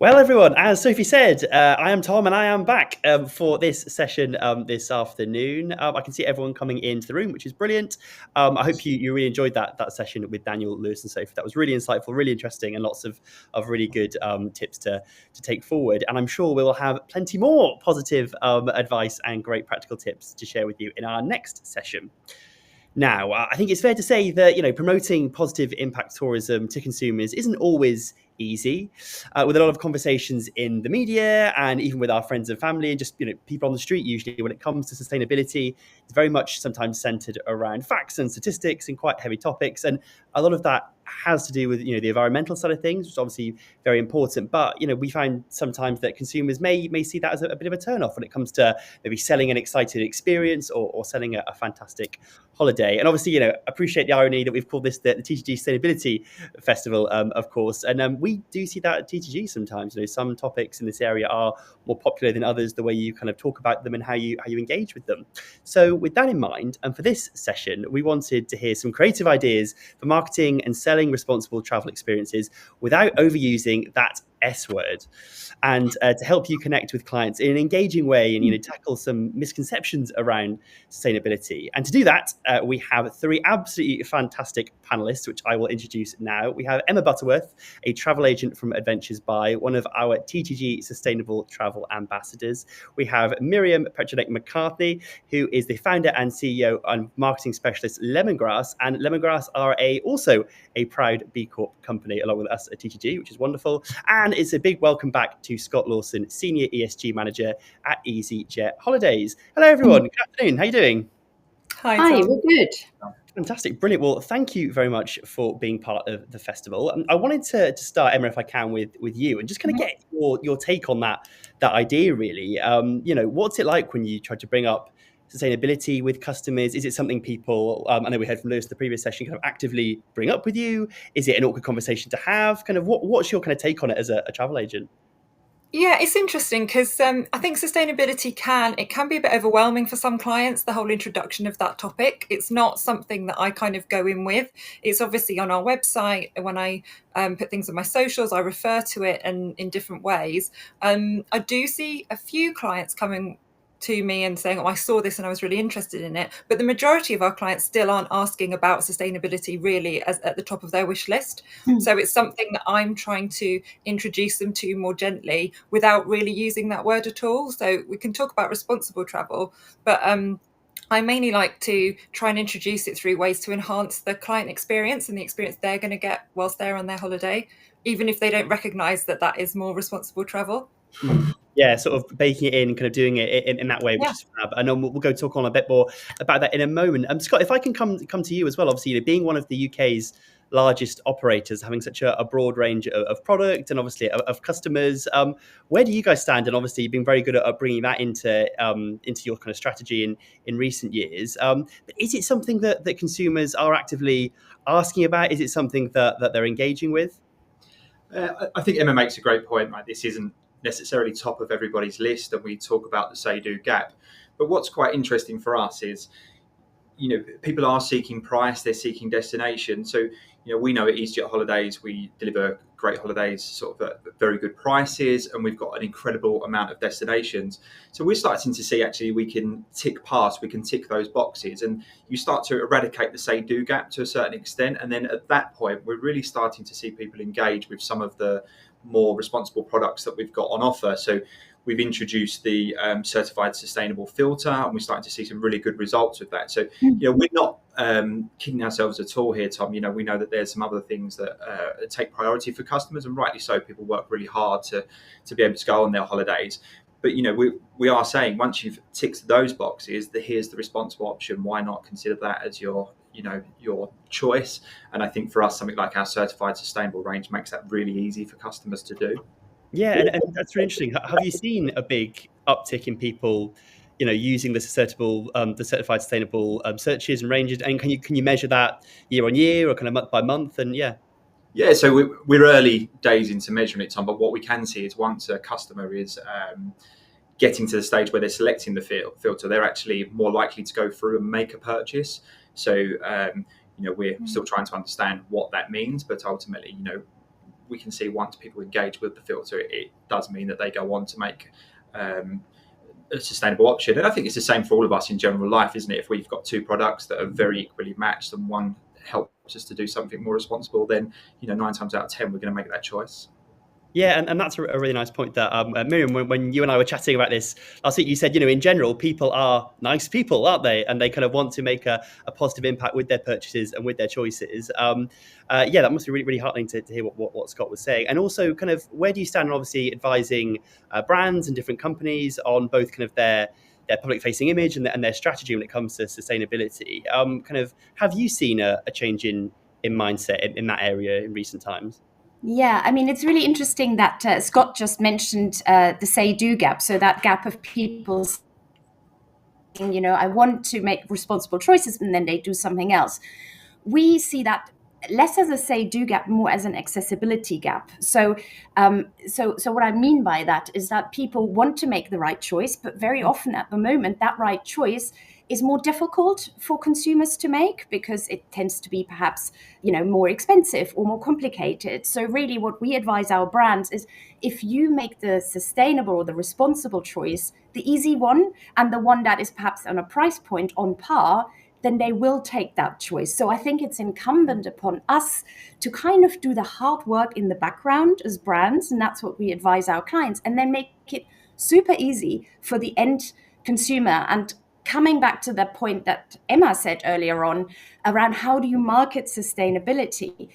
Well, everyone, as Sophie said, I am Tom and I am back for this session this afternoon. I can see everyone coming into the room, which is brilliant. I hope you really enjoyed that session with Daniel, Lewis and Sophie. That was really insightful, really interesting, and lots of really good tips to take forward. And I'm sure we will have plenty more positive advice and great practical tips to share with you in our next session. Now, I think it's fair to say that promoting positive impact tourism to consumers isn't always easy. With a lot of conversations in the media and even with our friends and family and just people on the street, usually when it comes to sustainability, it's very much sometimes centered around facts and statistics and quite heavy topics. And a lot of that has to do with the environmental side of things, which is obviously very important. But we find sometimes that consumers may see that as a bit of a turn-off when it comes to maybe selling an exciting experience or selling a fantastic holiday. And obviously, appreciate the irony that we've called this the TTG Sustainability Festival, of course. And we do see that at TTG sometimes. Some topics in this area are more popular than others, the way you kind of talk about them and how you engage with them. So with that in mind, and for this session, we wanted to hear some creative ideas for marketing and selling responsible travel experiences without overusing that S word, and to help you connect with clients in an engaging way and tackle some misconceptions around sustainability. And to do that, we have three absolutely fantastic panelists, which I will introduce now. We have Emma Butterworth, a travel agent from Adventures By, one of our TTG Sustainable Travel Ambassadors. We have Miriam Petronek McCarthy, who is the founder and CEO and marketing specialist Lemongrass, and Lemongrass are also a proud B Corp company along with us at TTG, which is wonderful. And it's a big welcome back to Scott Lawson, Senior ESG Manager at EasyJet Holidays. Hello, everyone. Good afternoon. How are you doing? Hi, we're good. Fantastic. Brilliant. Well, thank you very much for being part of the festival. I wanted to start, Emma, if I can, with you and just kind of get your take on that idea, really. What's it like when you try to bring up sustainability with customers? Is it something people, I know we heard from Lewis in the previous session, kind of actively bring up with you? Is it an awkward conversation to have? Kind of what's your kind of take on it as a travel agent? Yeah, it's interesting because I think sustainability can be a bit overwhelming for some clients, the whole introduction of that topic. It's not something that I kind of go in with. It's obviously on our website. When I put things on my socials, I refer to it in different ways. I do see a few clients coming to me and saying, I saw this and I was really interested in it. But the majority of our clients still aren't asking about sustainability really as at the top of their wish list. So it's something that I'm trying to introduce them to more gently without really using that word at all. So we can talk about responsible travel, but I mainly like to try and introduce it through ways to enhance the client experience and the experience they're going to get whilst they're on their holiday, even if they don't recognise that is more responsible travel. Yeah, sort of baking it in, kind of doing it in that way, which is fab. And we'll go talk on a bit more about that in a moment. Scott, if I can come to you as well, obviously, being one of the UK's largest operators, having such a broad range of product and obviously of customers, where do you guys stand? And obviously, you've been very good at bringing that into your kind of strategy in recent years. But is it something that consumers are actively asking about? Is it something that they're engaging with? I think Emma makes a great point. Right? This isn't necessarily top of everybody's list, and we talk about the say-do gap. But what's quite interesting for us is, people are seeking price, they're seeking destination. So, we know at EasyJet Holidays, we deliver great holidays sort of at very good prices, and we've got an incredible amount of destinations. So we're starting to see actually we can tick those boxes, and you start to eradicate the say-do gap to a certain extent. And then at that point, we're really starting to see people engage with some of the more responsible products that we've got on offer. So we've introduced the certified sustainable filter, and we're starting to see some really good results with that. So, we're not kidding ourselves at all here, Tom. We know that there's some other things that take priority for customers, and rightly so. People work really hard to be able to go on their holidays. But, we are saying once you've ticked those boxes, here's the responsible option. Why not consider that as your choice? And I think for us, something like our certified sustainable range makes that really easy for customers to do. Yeah, and that's really interesting. Have you seen a big uptick in people, using the certified sustainable searches and ranges? And can you measure that year on year or kind of month by month? And yeah, so we're early days into measuring it, Tom. But what we can see is once a customer is getting to the stage where they're selecting the filter, they're actually more likely to go through and make a purchase. So we're still trying to understand what that means, but ultimately, we can see once people engage with the filter, it does mean that they go on to make a sustainable option. And I think it's the same for all of us in general life, isn't it? If we've got two products that are very equally matched and one helps us to do something more responsible, then 9 times out of 10 we're going to make that choice. Yeah, and that's a really nice point that Miriam, when you and I were chatting about this last week, you said, in general, people are nice people, aren't they? And they kind of want to make a positive impact with their purchases and with their choices. Yeah, that must be really, really heartening to hear what Scott was saying. And also, kind of, where do you stand on obviously advising brands and different companies on both kind of their public-facing image and their strategy when it comes to sustainability? Kind of, have you seen a change in mindset in that area in recent times? Yeah, I mean, it's really interesting that Scott just mentioned the say-do gap. So that gap of people saying, I want to make responsible choices, and then they do something else. We see that less as a say-do gap, more as an accessibility gap. So what I mean by that is that people want to make the right choice, but very often at the moment, that right choice is more difficult for consumers to make because it tends to be perhaps, more expensive or more complicated. So really what we advise our brands is if you make the sustainable or the responsible choice, the easy one, and the one that is perhaps on a price point on par, then they will take that choice. So I think it's incumbent upon us to kind of do the hard work in the background as brands, and that's what we advise our clients, and then make it super easy for the end consumer. And coming back to the point that Emma said earlier on around how do you market sustainability,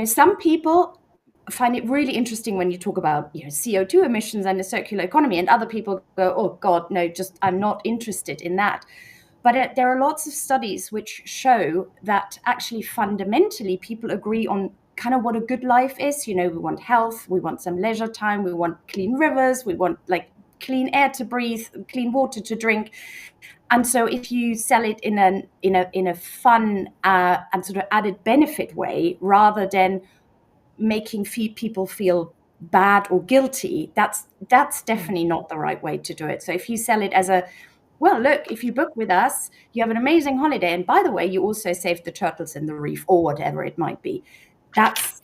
some people find it really interesting when you talk about CO2 emissions and the circular economy, and other people go, oh God, no, just I'm not interested in that. But there are lots of studies which show that actually fundamentally people agree on kind of what a good life is. We want health, we want some leisure time, we want clean rivers, we want clean air to breathe, clean water to drink. And so if you sell it in a fun and sort of added benefit way, rather than making people feel bad or guilty, that's definitely not the right way to do it. So if you sell it as well, look, if you book with us, you have an amazing holiday. And by the way, you also saved the turtles in the reef or whatever it might be. That's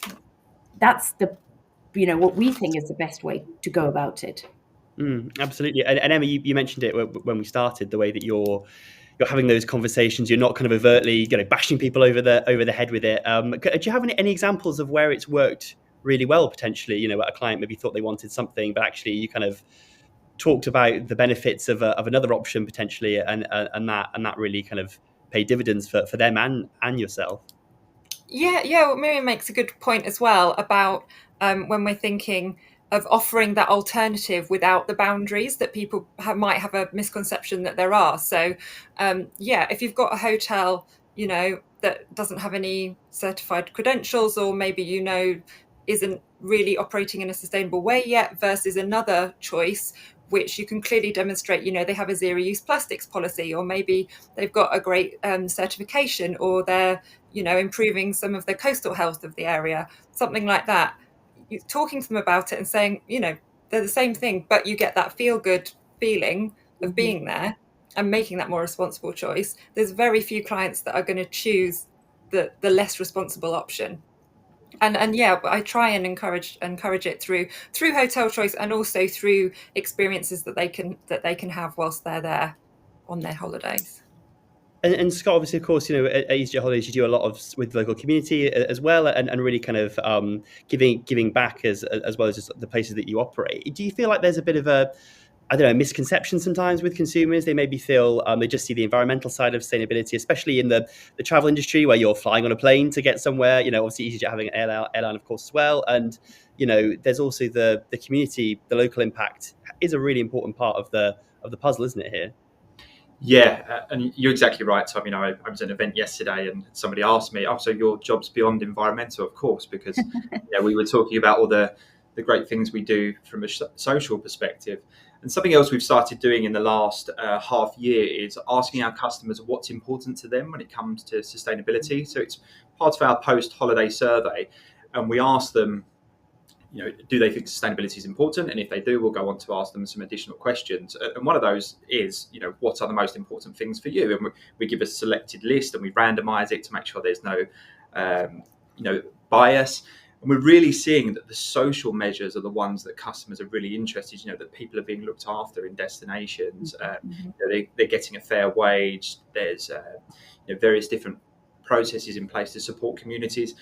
the, what we think is the best way to go about it. Absolutely. And Emma, you mentioned it when we started, the way that you're having those conversations. You're not kind of overtly, bashing people over the head with it. Do you have any examples of where it's worked really well, potentially? Where a client maybe thought they wanted something, but actually you kind of talked about the benefits of another option potentially, and that really kind of paid dividends for them and yourself. Yeah. Well, Miriam makes a good point as well about when we're thinking of offering that alternative without the boundaries that people might have a misconception that there are. So, if you've got a hotel, that doesn't have any certified credentials, or maybe isn't really operating in a sustainable way yet, versus another choice which you can clearly demonstrate, they have a zero-use plastics policy, or maybe they've got a great certification, or they're, improving some of the coastal health of the area, something like that. You're talking to them about it and saying, they're the same thing, but you get that feel-good feeling of being there and making that more responsible choice. There's very few clients that are going to choose the less responsible option. And I try and encourage it through hotel choice, and also through experiences that they can have whilst they're there on their holidays. And Scott, obviously, of course, at EasyJet Holidays, you do a lot with the local community as well, and really kind of giving back as well as just the places that you operate. Do you feel like there's a bit of a misconception sometimes with consumers? They maybe feel they just see the environmental side of sustainability, especially in the travel industry where you're flying on a plane to get somewhere. Obviously EasyJet having an airline, of course, as well. And, there's also the community, the local impact is a really important part of the puzzle, isn't it, here? Yeah, and you're exactly right, Tom. I was at an event yesterday and somebody asked me, so your job's beyond environmental? Of course, because we were talking about all the great things we do from a social perspective. And something else we've started doing in the last half year is asking our customers what's important to them when it comes to sustainability. So it's part of our post-holiday survey, and we ask them, do they think sustainability is important? And if they do, we'll go on to ask them some additional questions. And one of those is, what are the most important things for you? And we give a selected list and we randomize it to make sure there's no, bias. And we're really seeing that the social measures are the ones that customers are really interested, that people are being looked after in destinations, they're getting a fair wage, there's various different processes in place to support communities.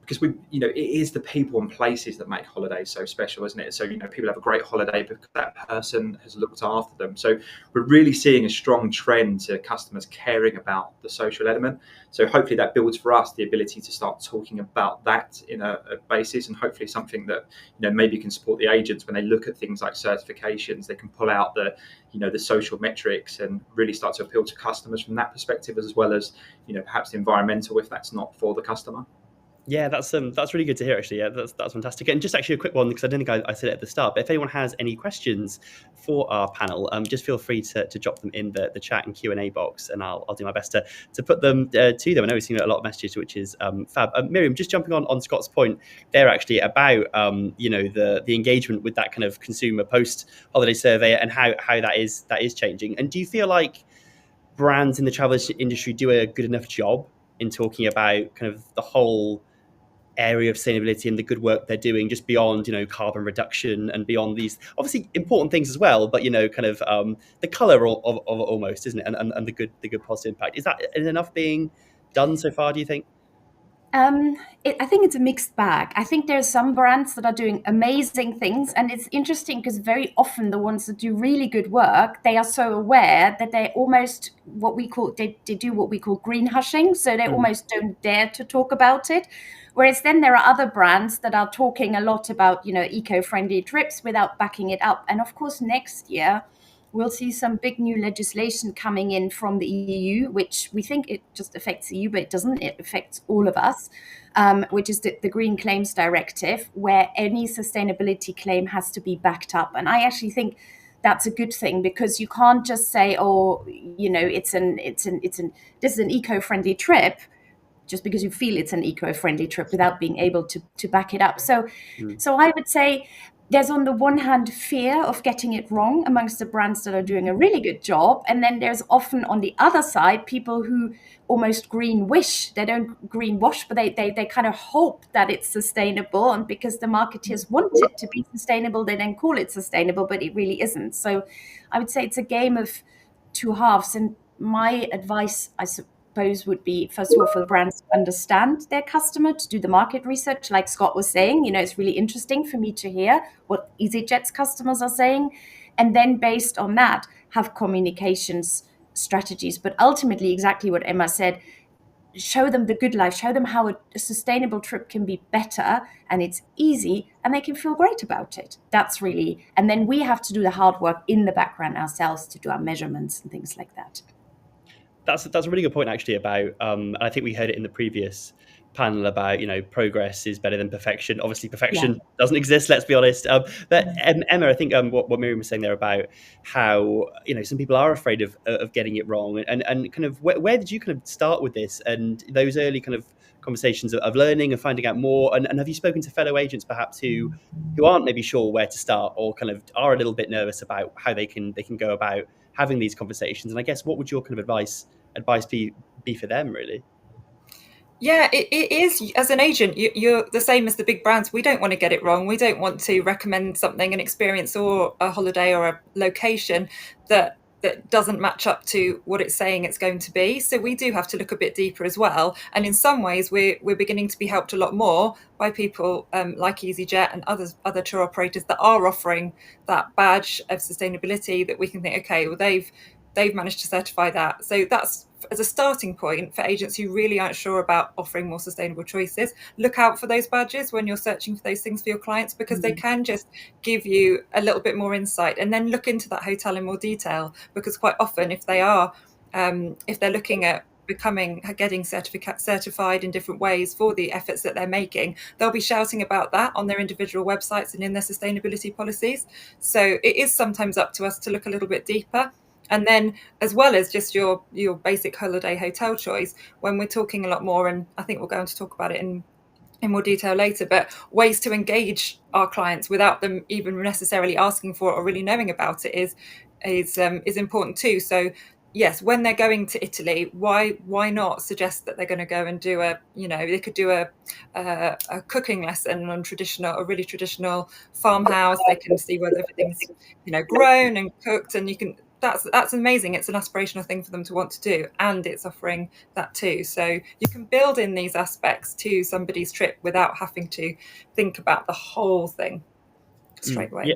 Because it is the people and places that make holidays so special, isn't it? So, people have a great holiday because that person has looked after them. So we're really seeing a strong trend to customers caring about the social element. So hopefully that builds for us the ability to start talking about that in a basis, and hopefully something that, maybe can support the agents when they look at things like certifications. They can pull out the social metrics and really start to appeal to customers from that perspective, as well as, perhaps the environmental, if that's not for the customer. Yeah, that's really good to hear, actually. Yeah, that's fantastic. And just actually a quick one, because I don't think I said it at the start, but if anyone has any questions for our panel, just feel free to drop them in the chat and Q&A box, and I'll do my best to put them to them. I know we've seen a lot of messages, which is fab. Miriam, just jumping on Scott's point there, actually, about the engagement with that kind of consumer post-holiday survey and how that is changing. And do you feel like brands in the travel industry do a good enough job in talking about kind of the whole area of sustainability and the good work they're doing, just beyond carbon reduction and beyond these obviously important things as well, but kind of the color of almost, isn't it, and the good positive impact? Is enough being done so far, do you think? I think it's a mixed bag. I think there's some brands that are doing amazing things, and it's interesting because very often the ones that do really good work, they are so aware that they almost they do what we call green hushing, so they almost don't dare to talk about it. Whereas then there are other brands that are talking a lot about eco-friendly trips without backing it up. And of course, next year we'll see some big new legislation coming in from the EU, which we think it just affects the EU, but it doesn't. It affects all of us, which is the Green Claims Directive, where any sustainability claim has to be backed up. And I actually think that's a good thing, because you can't just say, oh, this is an eco-friendly trip, just because you feel it's an eco-friendly trip without being able to back it up. So I would say there's on the one hand fear of getting it wrong amongst the brands that are doing a really good job. And then there's often on the other side people who almost green wish. They don't green wash, but they kind of hope that it's sustainable. And because the marketeers want it to be sustainable, they then call it sustainable, but it really isn't. So I would say it's a game of two halves. And my advice, I suppose, would be, first of all, for the brands to understand their customer, to do the market research, like Scott was saying. It's really interesting for me to hear what EasyJet's customers are saying, and then based on that, have communications strategies. But ultimately, exactly what Emma said, show them the good life, show them how a sustainable trip can be better, and it's easy, and they can feel great about it. That's really, and then we have to do the hard work in the background ourselves to do our measurements and things like that. That's a really good point, actually, about I think we heard it in the previous panel about progress is better than perfection. Obviously perfection doesn't exist, let's be honest, but Emma, I think what Miriam was saying there about how some people are afraid of getting it wrong, and kind of where did you kind of start with this and those early kind of conversations of learning and finding out more, and have you spoken to fellow agents perhaps who aren't maybe sure where to start, or kind of are a little bit nervous about how they can go about having these conversations? And I guess what would your kind of advice be for them, really? Yeah, it is. As an agent, you're the same as the big brands. We don't want to get it wrong. We don't want to recommend something, an experience or a holiday or a location that doesn't match up to what it's saying it's going to be. So we do have to look a bit deeper as well. And in some ways, we're beginning to be helped a lot more by people like EasyJet and other tour operators that are offering that badge of sustainability, that we can think, okay, well, they've managed to certify that. So that's, as a starting point for agents who really aren't sure about offering more sustainable choices, look out for those badges when you're searching for those things for your clients, because they can just give you a little bit more insight. And then look into that hotel in more detail, because quite often if they're looking at getting certified in different ways for the efforts that they're making, they'll be shouting about that on their individual websites and in their sustainability policies. So it is sometimes up to us to look a little bit deeper. And then, as well as just your basic holiday hotel choice, when we're talking a lot more, and I think we're going to talk about it in more detail later, but ways to engage our clients without them even necessarily asking for it or really knowing about it is important too. So yes, when they're going to Italy, why not suggest that they're going to go and do they could do a cooking lesson on a really traditional farmhouse. They can see whether everything's grown and cooked, and that's amazing. It's an aspirational thing for them to want to do, and it's offering that too. So you can build in these aspects to somebody's trip without having to think about the whole thing straight away. Yeah.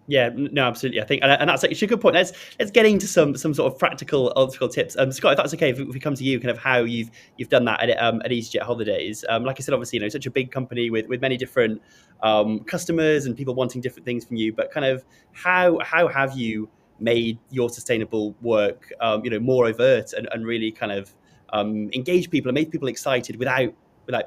Yeah, no, absolutely. I think, and that's actually a good point. Let's get into some sort of practical tips. Scott, if that's okay, if we come to you, kind of how you've done that at EasyJet Holidays. Like I said, obviously, such a big company with many different customers and people wanting different things from you. But kind of how have you made your sustainable work, more overt and really kind of engage people and make people excited without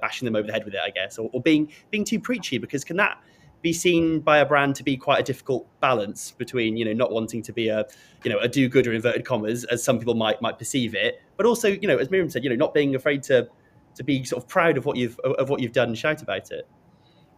bashing them over the head with it, I guess, or being too preachy? Because can that be seen by a brand to be quite a difficult balance between not wanting to be a do-gooder, inverted commas, as some people might perceive it, but also as Miriam said, not being afraid to be sort of proud of what you've done and shout about it.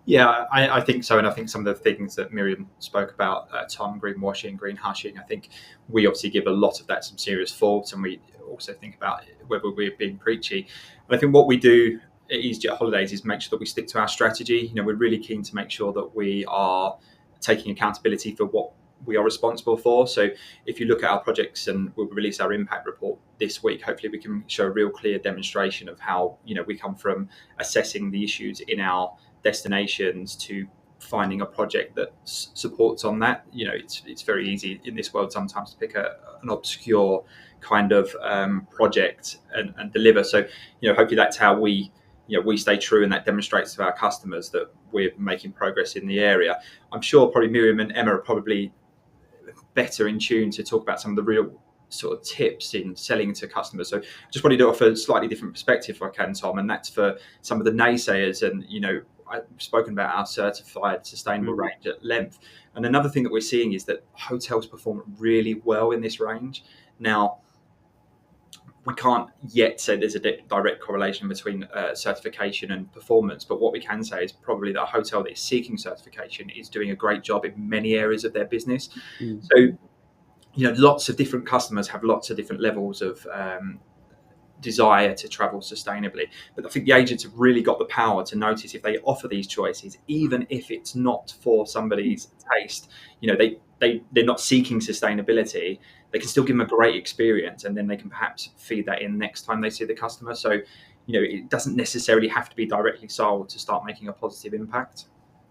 Yeah, I think so. And I think some of the things that Miriam spoke about, Tom, greenwashing, green hushing, I think we obviously give a lot of that some serious thought, and we also think about whether we're being preachy. And I think what we do at EasyJet Holidays is make sure that we stick to our strategy. We're really keen to make sure that we are taking accountability for what we are responsible for. So if you look at our projects, and we'll release our impact report this week, hopefully we can show a real clear demonstration of how we come from assessing the issues in our destinations to finding a project that supports on that. It's very easy in this world sometimes to pick an obscure kind of project and deliver. So hopefully that's how we stay true, and that demonstrates to our customers that we're making progress in the area. I'm sure probably Miriam and Emma are probably better in tune to talk about some of the real sort of tips in selling to customers. So just wanted to offer a slightly different perspective if I can, Tom, and that's for some of the naysayers. And I've spoken about our certified sustainable range at length. And another thing that we're seeing is that hotels perform really well in this range. Now, we can't yet say there's a direct correlation between certification and performance, but what we can say is probably that a hotel that is seeking certification is doing a great job in many areas of their business. So, lots of different customers have lots of different levels of desire to travel sustainably, but I think the agents have really got the power to notice if they offer these choices, even if it's not for somebody's taste. They're not seeking sustainability, they can still give them a great experience, and then they can perhaps feed that in next time they see the customer. So it doesn't necessarily have to be directly sold to start making a positive impact.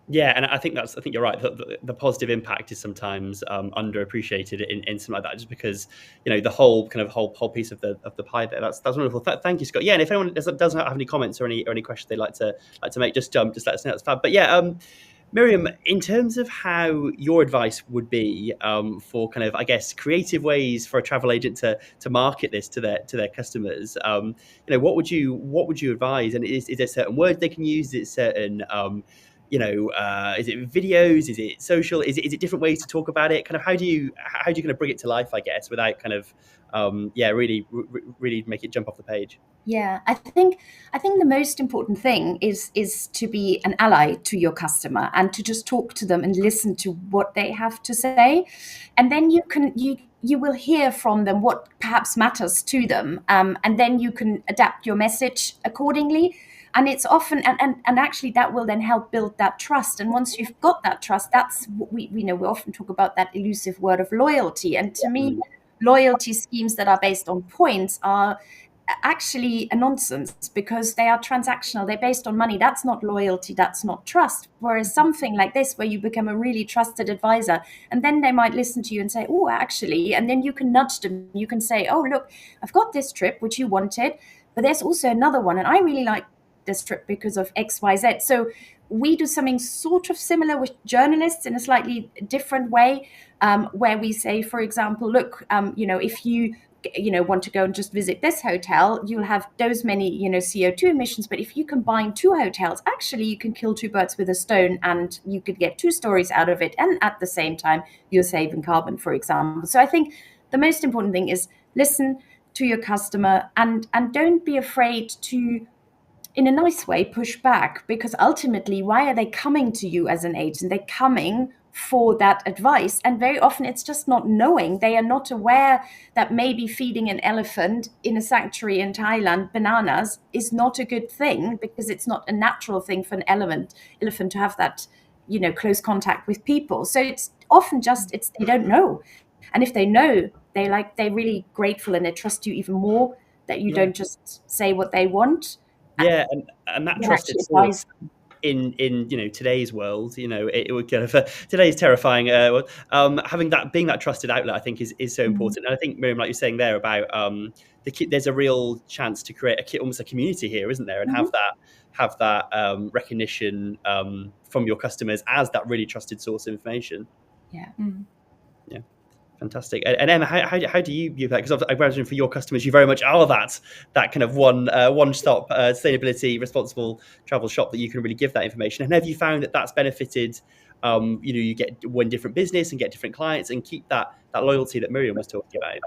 Yeah, and I think you're right. The positive impact is sometimes underappreciated in something like that, just because the whole piece of the pie there. That's wonderful. Thank you, Scott. Yeah, and if anyone doesn't have any comments or any questions they'd like to make, just let us know. That's fab. But yeah, Miriam, in terms of how your advice would be for kind of, I guess, creative ways for a travel agent to market this to their customers, what would you advise? And is there certain words they can use? Is it certain is it videos? Is it social? Is it different ways to talk about it? Kind of how do you kind of bring it to life, I guess, without kind of really make it jump off the page? Yeah, I think the most important thing is to be an ally to your customer and to just talk to them and listen to what they have to say, and then you will hear from them what perhaps matters to them, and then you can adapt your message accordingly. And it's often and actually that will then help build that trust. And once you've got that trust, that's what we often talk about, that elusive word of loyalty. And to me, loyalty schemes that are based on points are actually a nonsense, because they are transactional. They're based on money. That's not loyalty. That's not trust. Whereas something like this, where you become a really trusted advisor, and then they might listen to you and say, oh, actually, and then you can nudge them. You can say, oh, look, I've got this trip, which you wanted, but there's also another one, and I really like this trip because of XYZ. So we do something sort of similar with journalists in a slightly different way, where we say, for example, look, if you want to go and just visit this hotel, you'll have those many CO2 emissions, but if you combine two hotels, actually you can kill two birds with a stone, and you could get two stories out of it, and at the same time you're saving carbon, for example. So I think the most important thing is listen to your customer, and don't be afraid to, in a nice way, push back, because ultimately, why are they coming to you as an agent? They're coming for that advice. And very often it's just not knowing. They are not aware that maybe feeding an elephant in a sanctuary in Thailand bananas is not a good thing, because it's not a natural thing for an elephant to have that, close contact with people. So it's often just they don't know. And if they know, they're really grateful and they trust you even more, that you don't just say what they want. Yeah, and that trusted source in today's world, it would kind of today's terrifying having that, being that trusted outlet, I think is so important. And I think, Miriam, like you're saying there about there's a real chance to create almost a community here, isn't there, and have that recognition from your customers as that really trusted source of information. Yeah. Yeah. Fantastic. And Emma, how do you view that? Because I imagine for your customers, you very much are that kind of one-stop sustainability responsible travel shop that you can really give that information. And have you found that that's benefited? You get one different business and get different clients and keep that loyalty that Miriam was talking about.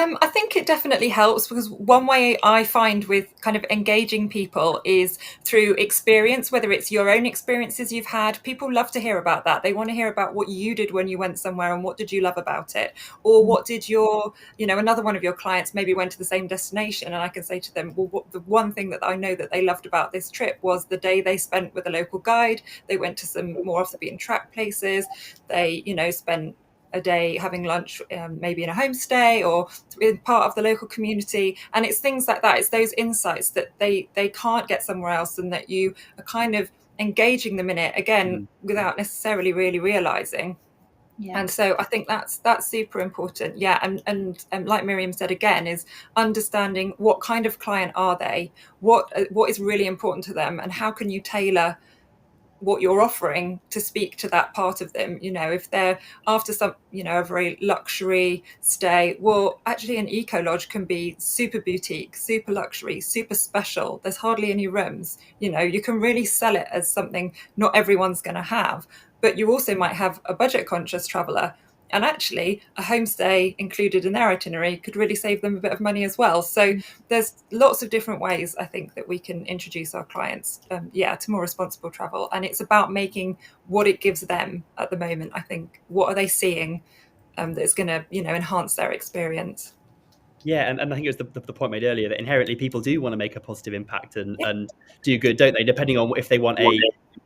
I think it definitely helps, because one way I find with kind of engaging people is through experience, whether it's your own experiences you've had. People love to hear about that. They want to hear about what you did when you went somewhere and what did you love about it, or what did your, another one of your clients maybe went to the same destination, and I can say to them, well, the one thing that I know that they loved about this trip was the day they spent with a local guide. They went to some more off the beaten track places. They, spent a day having lunch, maybe in a homestay or in part of the local community. And it's things like that. It's those insights that they can't get somewhere else, and that you are kind of engaging them in it again without necessarily really realizing. Yeah. And so I think that's super important. Yeah. And like Miriam said again, is understanding what kind of client are they, what is really important to them, and how can you tailor what you're offering to speak to that part of them. If they're after some, a very luxury stay, well, actually an eco lodge can be super boutique, super luxury, super special. There's hardly any rooms. You can really sell it as something not everyone's going to have. But you also might have a budget conscious traveler, and actually a homestay included in their itinerary could really save them a bit of money as well. So there's lots of different ways, I think, that we can introduce our clients to more responsible travel. And it's about making what it gives them at the moment. I think, what are they seeing that's going to enhance their experience? Yeah, and I think it was the point made earlier that inherently people do want to make a positive impact and do good, don't they? Depending on if they want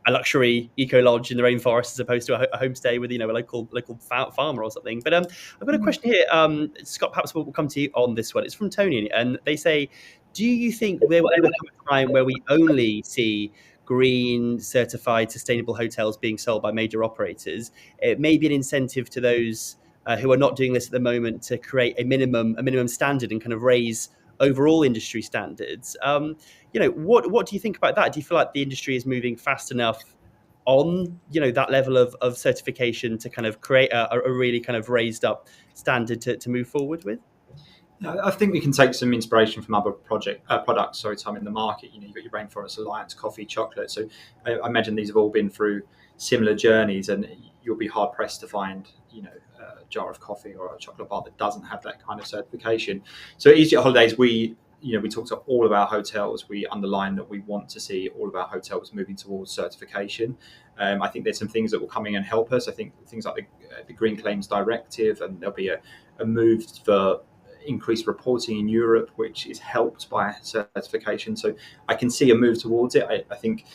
a luxury eco lodge in the rainforest as opposed to a homestay with a local farmer or something. But I've got a question here. Scott, perhaps we'll come to you on this one. It's from Tony, and they say, do you think there will ever come a time where we only see green certified sustainable hotels being sold by major operators? It may be an incentive to those who are not doing this at the moment to create a minimum standard and kind of raise overall industry standards. What do you think about that? Do you feel like the industry is moving fast enough on that level of certification to kind of create a really kind of raised up standard to move forward with? I think we can take some inspiration from other products. Tom, in the market. You've got your Rainforest Alliance coffee, chocolate. So I imagine these have all been through similar journeys, and you'll be hard pressed to find a jar of coffee or a chocolate bar that doesn't have that kind of certification. So at EasyJet Holidays, we talk to all of our hotels. We underline that we want to see all of our hotels moving towards certification. I think there's some things that will come in and help us. I think things like the Green Claims Directive, and there'll be a move for increased reporting in Europe, which is helped by certification. So I can see a move towards it. I think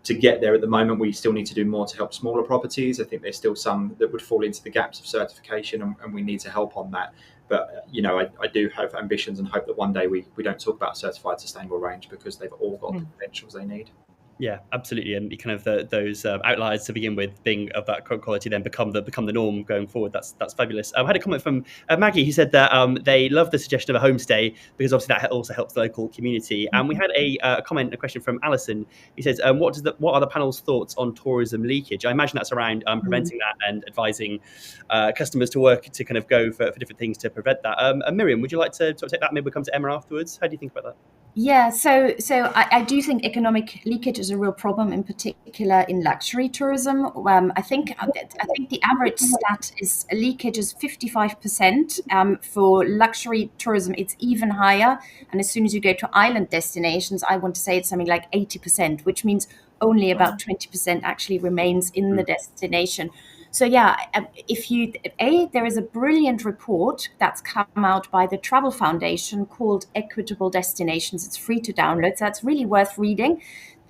to get there at the moment, we still need to do more to help smaller properties. I think there's still some that would fall into the gaps of certification, and we need to help on that. But, I do have ambitions and hope that one day we don't talk about certified sustainable range, because they've all got the credentials they need. Yeah, absolutely, and kind of those outliers to begin with being of that quality then become the norm going forward. That's fabulous. I had a comment from Maggie who said that they love the suggestion of a homestay because obviously that also helps the local community. And we had a question from Alison. He says, "What are the panel's thoughts on tourism leakage?" I imagine that's around preventing that and advising customers to work to kind of go for different things to prevent that. Miriam, would you like to sort of take that? Maybe we'll come to Emma afterwards. How do you think about that? Yeah, so I do think economic leakage is a real problem, in particular in luxury tourism. I think the average stat is leakage is 55%. For luxury tourism, it's even higher. And as soon as you go to island destinations, I want to say it's something like 80%, which means only about 20% actually remains in the destination. So yeah, there is a brilliant report that's come out by the Travel Foundation called Equitable Destinations. It's free to download, so that's really worth reading.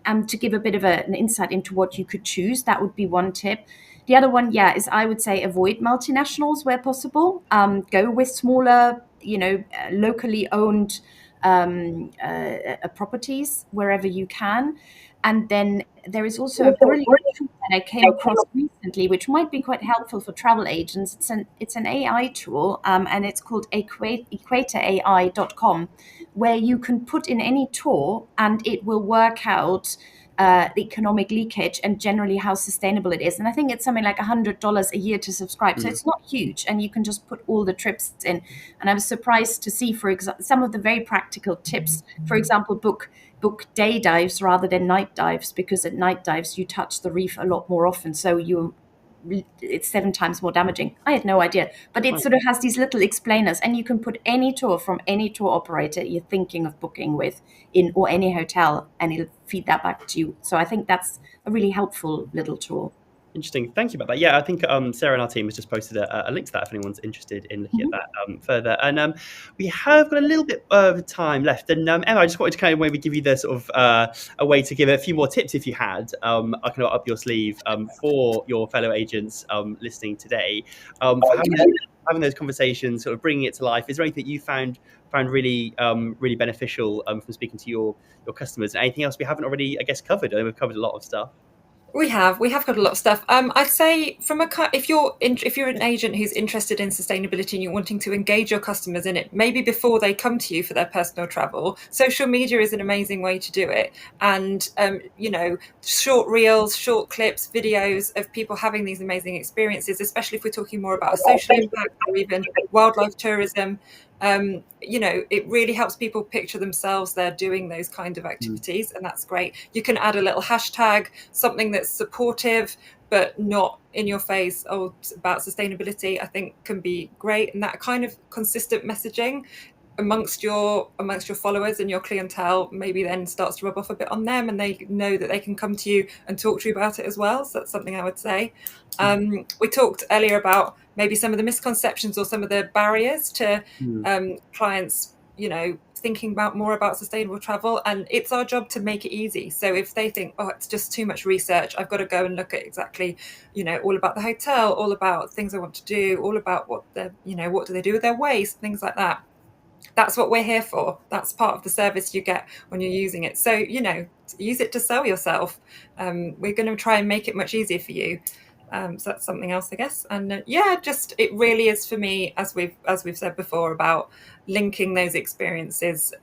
To give a bit of an insight into what you could choose, that would be one tip. The other one, is I would say avoid multinationals where possible. Go with smaller, locally owned properties wherever you can. And then there is also a brilliant tool that I came across recently, which might be quite helpful for travel agents. It's an AI tool, and it's called equatorai.com, where you can put in any tour and it will work out the economic leakage and generally how sustainable it is. And I think it's something like $100 a year to subscribe. So it's not huge, and you can just put all the trips in. And I was surprised to see, for example, some of the very practical tips. For example, book day dives rather than night dives, because at night dives you touch the reef a lot more often. So it's 7 times more damaging. I had no idea, but it sort of has these little explainers, and you can put any tour from any tour operator you're thinking of booking with in, or any hotel, and it'll feed that back to you. So I think that's a really helpful little tool. Interesting. Thank you about that. Yeah, I think Sarah and our team has just posted a link to that if anyone's interested in looking at that further. And we have got a little bit of time left. And Emma, I just wanted to kind of maybe give you the sort of a way to give a few more tips if you had, I kind of up your sleeve for your fellow agents listening today, for having those conversations, sort of bringing it to life. Is there anything you found really really beneficial from speaking to your customers? Anything else we haven't already, I guess, covered? I know we've covered a lot of stuff. We have got a lot of stuff. I'd say if you're an agent who's interested in sustainability and you're wanting to engage your customers in it, maybe before they come to you for their personal travel, social media is an amazing way to do it. And short reels, short clips, videos of people having these amazing experiences, especially if we're talking more about a social impact or even wildlife tourism. It really helps people picture themselves there doing those kind of activities, and that's great. You can add a little hashtag, something that's supportive but not in your face about sustainability, I think can be great. And that kind of consistent messaging amongst your followers and your clientele maybe then starts to rub off a bit on them, and they know that they can come to you and talk to you about it as well. So that's something I would say. We talked earlier about maybe some of the misconceptions or some of the barriers to clients, thinking more about sustainable travel, and it's our job to make it easy. So if they think, it's just too much research, I've got to go and look at exactly, all about the hotel, all about things I want to do, all about what do they do with their waste, things like that. That's what we're here for. That's part of the service you get when you're using it. So, use it to sell yourself. We're going to try and make it much easier for you. So that's something else, I guess. And it really is for me, as we've said before, about linking those experiences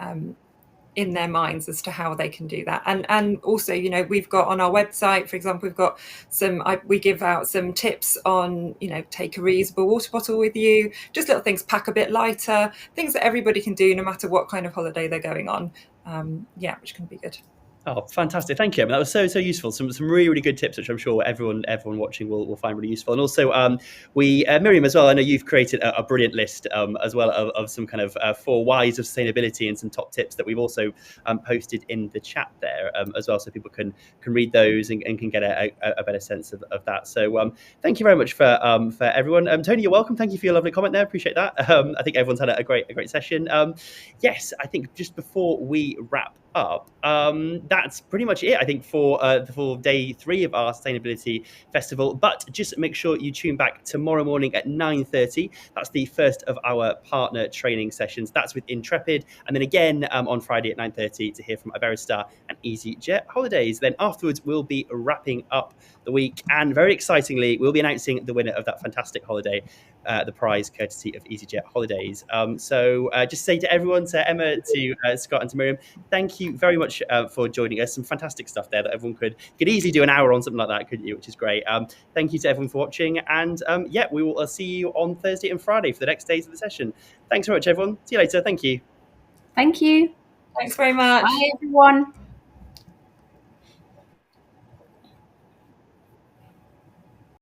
in their minds as to how they can do that. And also, we've got on our website, for example, we've got we give out some tips on, take a reusable water bottle with you, just little things, pack a bit lighter, things that everybody can do no matter what kind of holiday they're going on. Which can be good. Oh, fantastic. Thank you. That was so useful. Some really, really good tips, which I'm sure everyone watching will find really useful. And also, Miriam, as well, I know you've created a brilliant list as well of some kind of 4 whys of sustainability and some top tips that we've also posted in the chat there as well, so people can read those and can get a better sense of that. So thank you very much for everyone. Tony, you're welcome. Thank you for your lovely comment there. Appreciate that. I think everyone's had a great session. Yes, I think just before we wrap up, that's pretty much it, I think, for day 3 of our Sustainability Festival. But just make sure you tune back tomorrow morning at 9:30. That's the first of our partner training sessions. That's with Intrepid. And then again on Friday at 9:30 to hear from Iberostar and EasyJet Holidays. Then afterwards, we'll be wrapping up the week. And very excitingly, we'll be announcing the winner of that fantastic holiday, the prize courtesy of EasyJet Holidays. So just say to everyone, to Emma, to Scott and to Miriam, thank you very much for joining us. Some fantastic stuff there that everyone could easily do an hour on something like that, couldn't you? Which is great. Thank you to everyone for watching. And we will see you on Thursday and Friday for the next days of the session. Thanks very much, everyone. See you later. Thank you. Thank you. Thanks very much. Bye, everyone.